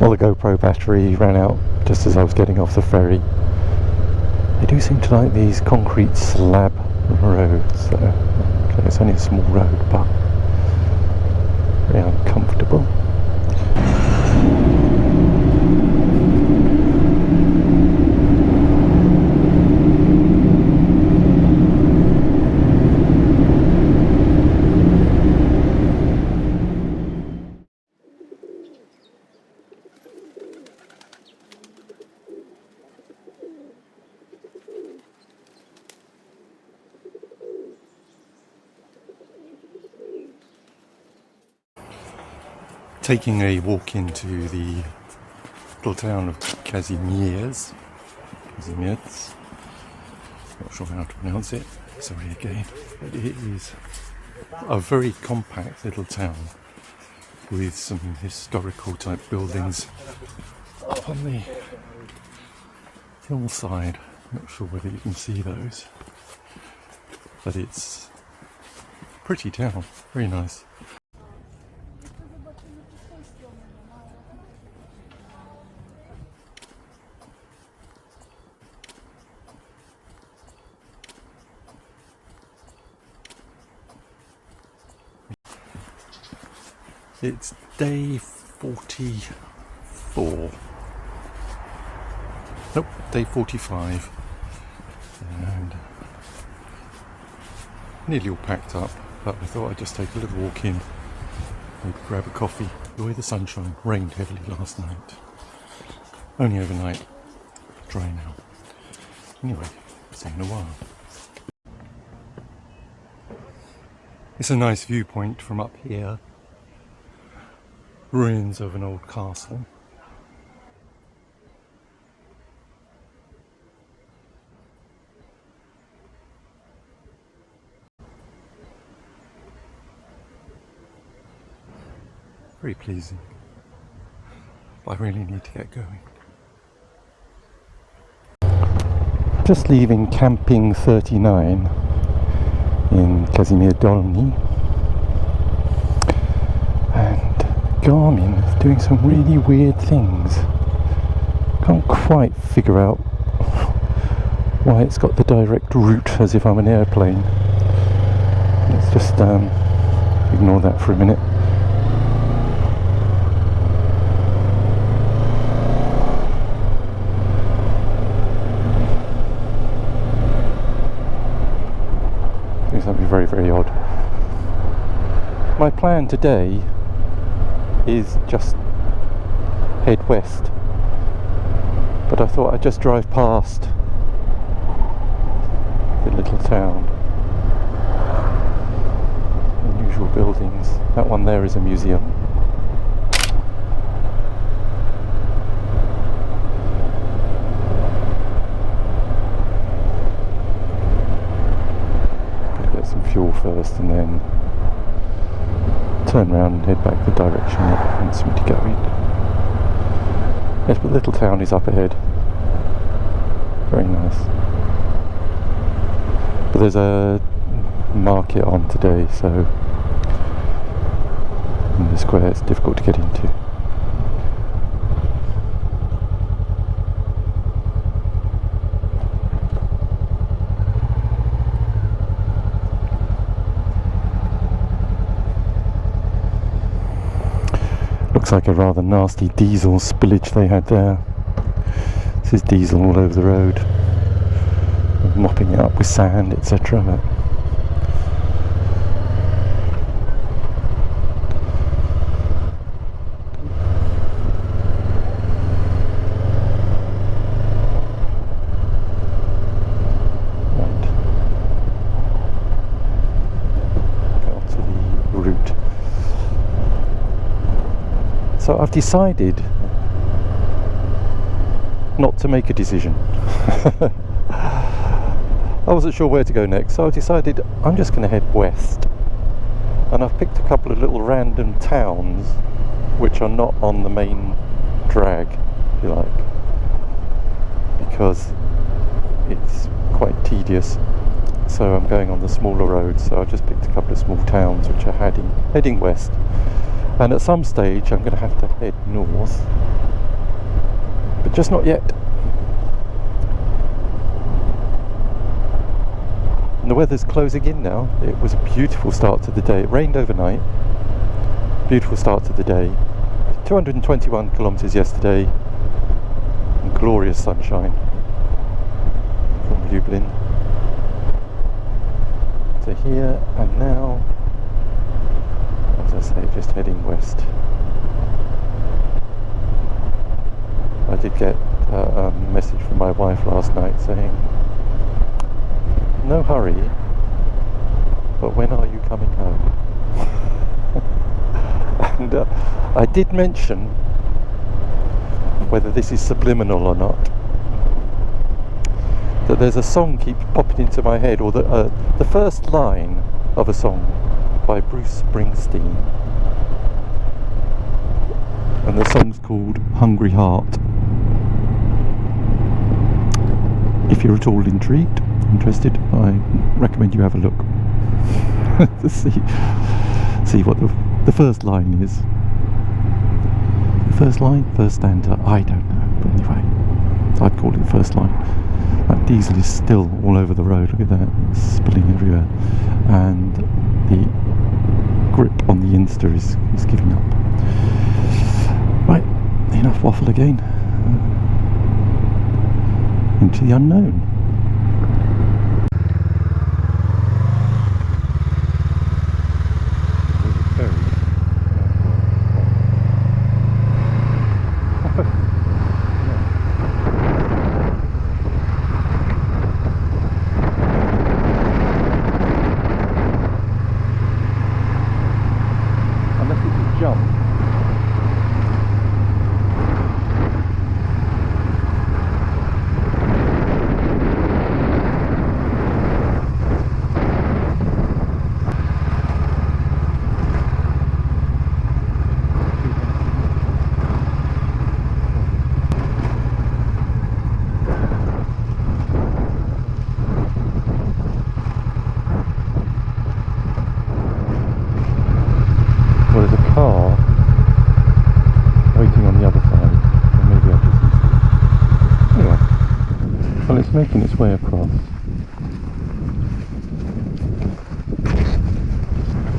Well, the GoPro battery ran out just as I was getting off the ferry. They do seem to like these concrete slab roads, so okay, it's only a small road, but very uncomfortable. Taking a walk into the little town of Kazimierz. Not sure how to pronounce it, sorry again. But it is a very compact little town with some historical type buildings up on the hillside. Not sure whether you can see those, but it's a pretty town, very nice. It's day 44. Nope, day 45. And nearly all packed up, but I thought I'd just take a little walk in, maybe grab a coffee, enjoy the sunshine. Rained heavily last night. Only overnight, dry now. Anyway, see you in a while. It's a nice viewpoint from up here. Ruins of an old castle. Very pleasing. But I really need to get going. Just leaving camping 39 in Kazimierze Dolny. Garmin is doing some really weird things. Can't quite figure out why it's got the direct route as if I'm an airplane. Let's just ignore that for a minute. I think that'd be very, very odd. My plan today is just head west, but I thought I'd just drive past the little town. Unusual buildings. That one there is a museum. Gotta get some fuel first and then turn around and head back the direction that wants me to go in. Yes, but little town is up ahead. Very nice. But there's a market on today, so in the square it's difficult to get into. Looks like a rather nasty diesel spillage they had there. This is diesel all over the road, mopping it up with sand, etc. So I've decided not to make a decision. I wasn't sure where to go next, so I decided I'm just going to head west. And I've picked a couple of little random towns which are not on the main drag, if you like, because it's quite tedious. So I'm going on the smaller roads, so I just picked a couple of small towns which are heading west. And at some stage I'm going to have to head north but just not yet. And the weather's closing in now. It was a beautiful start to the day. It rained overnight. Beautiful start to the day. 221 kilometres yesterday. And glorious sunshine from Lublin to here, and now, as I say, just heading west. I did get a message from my wife last night saying, no hurry, but when are you coming home? And I did mention, whether this is subliminal or not, that there's a song keeps popping into my head, or the first line of a song by Bruce Springsteen, and the song's called Hungry Heart. If you're at all interested, I recommend you have a look to see what the first line is. The first line, first stanza, I don't know, but anyway, I'd call it the first line. That diesel is still all over the road, look at that, it's spilling everywhere, and the grip on the Insta is giving up. Right, enough waffle again. Into the unknown. Making its way across.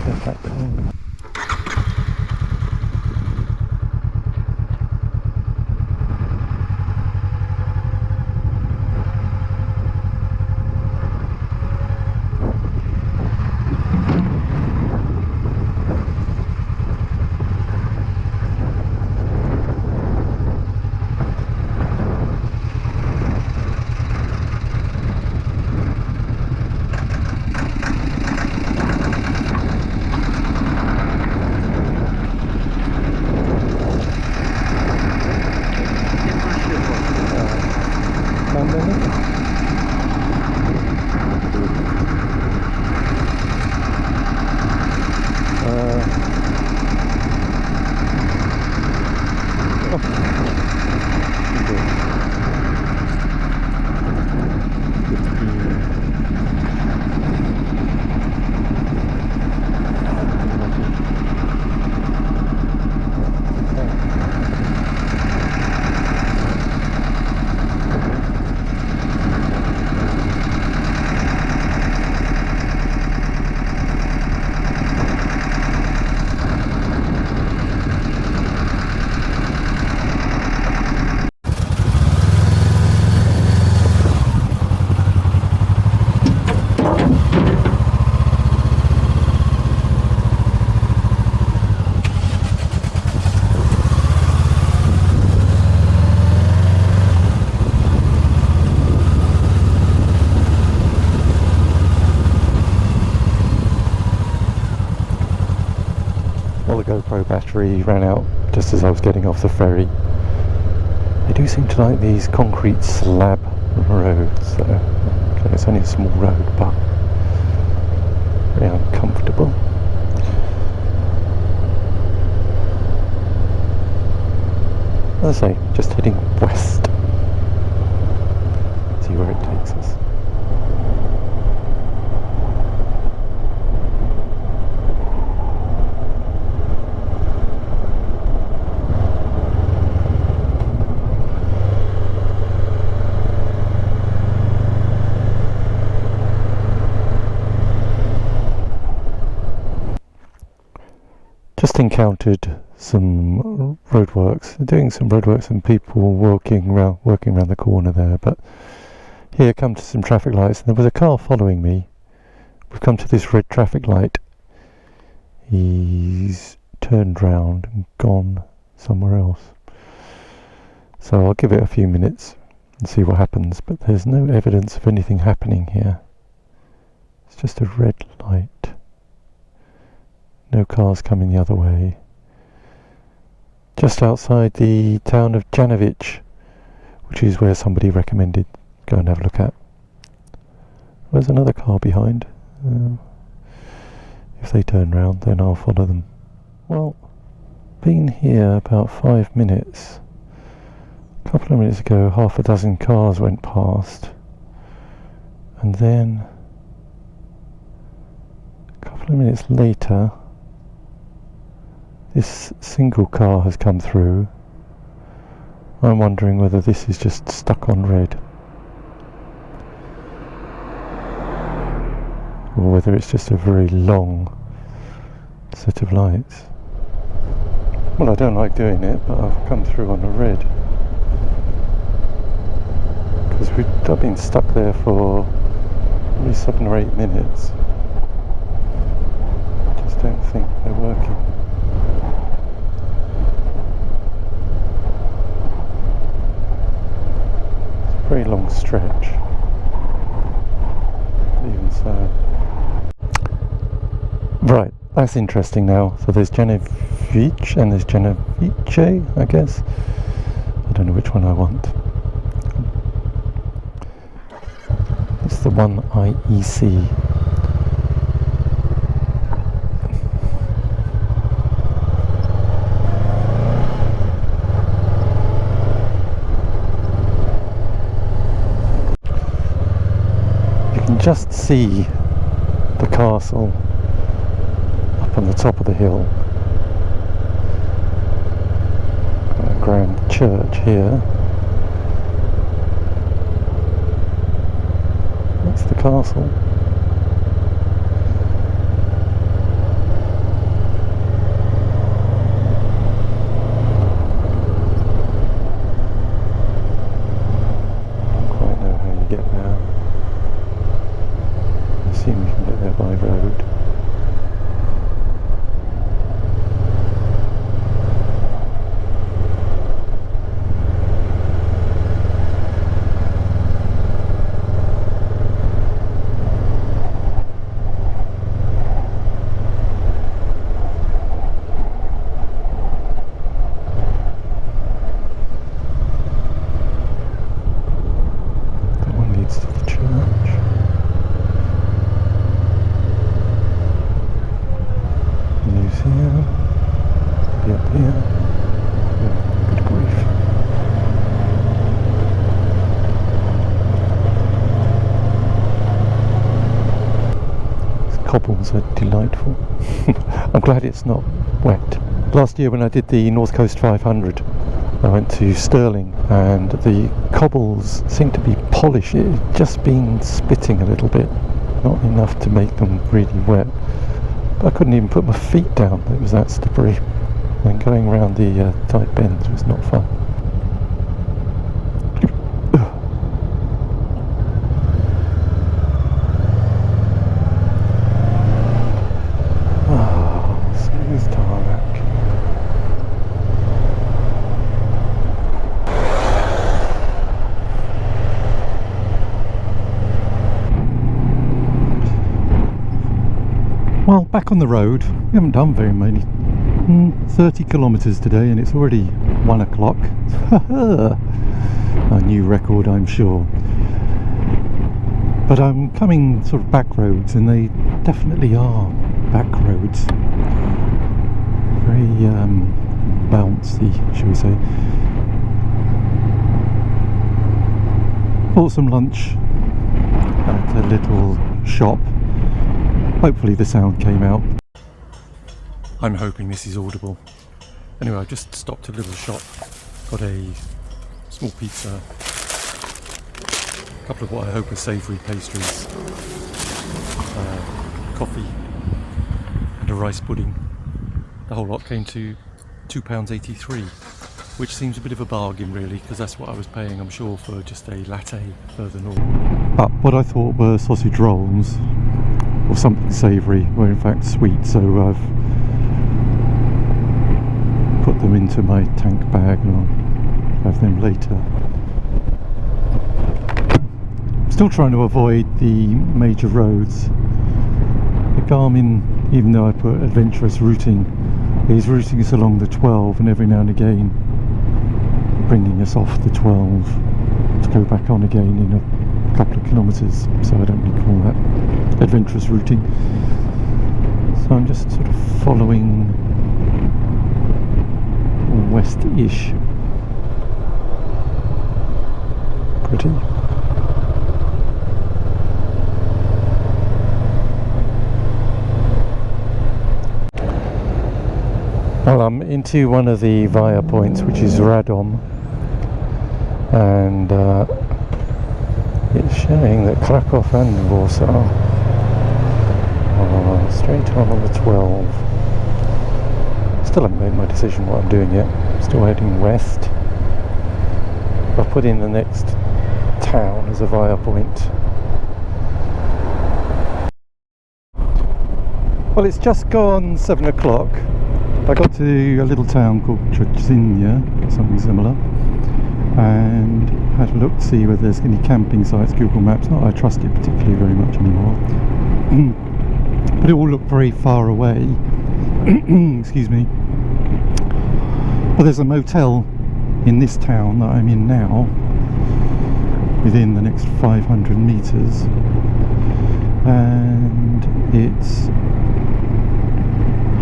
There's that car. GoPro battery ran out just as I was getting off the ferry. They do seem to like these concrete slab roads, so okay, it's only a small road, but very uncomfortable. As I say, just heading west. See where it takes us. encountered some roadworks. They're doing some roadworks and people working around the corner there. But here come to some traffic lights, and there was a car following me. We've come to this red traffic light. He's turned round and gone somewhere else. So I'll give it a few minutes and see what happens, but there's no evidence of anything happening here. It's just a red light. No cars coming the other way. Just outside the town of Janovic, which is where somebody recommended go and have a look at. There's another car behind. If they turn round, then I'll follow them. Well, been here about 5 minutes. A couple of minutes ago, half a dozen cars went past, and then a couple of minutes later, this single car has come through. I'm wondering whether this is just stuck on red, or whether it's just a very long set of lights. Well, I don't like doing it, but I've come through on a red. Because I've been stuck there for maybe 7 or 8 minutes. I just don't think they're working. It's a very long stretch. Even so. Right, that's interesting now. So there's Janovic and there's Janovice, I guess. I don't know which one I want. It's the one IEC. You can just see the castle up on the top of the hill. Got a grand church here. That's the castle. Don't quite know how you get there. I assume you can get there by road. Cobbles are delightful. I'm glad it's not wet. Last year when I did the North Coast 500, I went to Stirling and the cobbles seemed to be polished. It had just been spitting a little bit, not enough to make them really wet. But I couldn't even put my feet down, it was that slippery. And going around the tight bends was not fun. Well, back on the road. We haven't done very many. 30 kilometres today and it's already 1 o'clock. A new record, I'm sure. But I'm coming sort of back roads, and they definitely are back roads. Very bouncy, shall we say. Bought some lunch at a little shop. Hopefully the sound came out. I'm hoping this is audible. Anyway, I just stopped at a little shop, got a small pizza, a couple of what I hope are savoury pastries, coffee and a rice pudding. the whole lot came to £2.83, which seems a bit of a bargain really, because that's what I was paying, I'm sure, for just a latte further north. But what I thought were sausage rolls or something savoury were in fact sweet, so I've put them into my tank bag and I'll have them later. Still trying to avoid the major roads. The Garmin, even though I put adventurous routing, is routing us along the 12 and every now and again bringing us off the 12 to go back on again in a couple of kilometres, so I don't really call that adventurous routing. So I'm just sort of following west-ish. Pretty. Well, I'm into one of the via points, which is Radom, and it's showing that Krakow and Warsaw are straight on the 12. Still haven't made my decision what I'm doing yet. Still heading west. I've put in the next town as a via point. Well, it's just gone 7 o'clock. I got to a little town called Kuznica, something similar, and had a look to see whether there's any camping sites. Google Maps, not that I trust it particularly very much anymore, but it all looked very far away. Excuse me. But there's a motel in this town that I'm in now, within the next 500 metres, and it's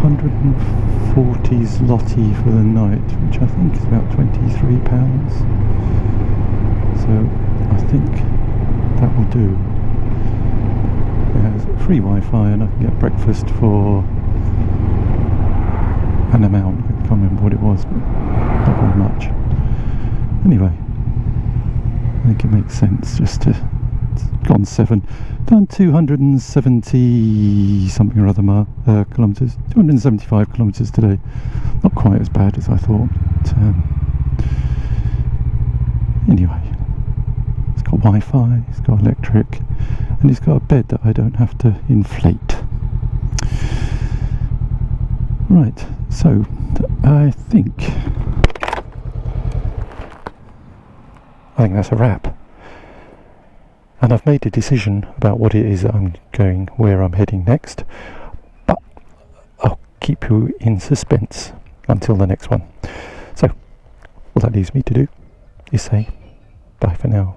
140 zloty for the night, which I think is about £23. So I think that will do. It has free Wi-Fi and I can get breakfast for an amount. I can't remember what it was, but not very much. Anyway, I think it makes sense just to... It's gone 7, done 270 something or other kilometres, 275 kilometres today. Not quite as bad as I thought. But, anyway, it's got Wi-Fi, it's got electric, and it's got a bed that I don't have to inflate. Right, so I think that's a wrap. And I've made a decision about what it is that I'm going, where I'm heading next, but I'll keep you in suspense until the next one. So, all that leaves me to do is say bye for now.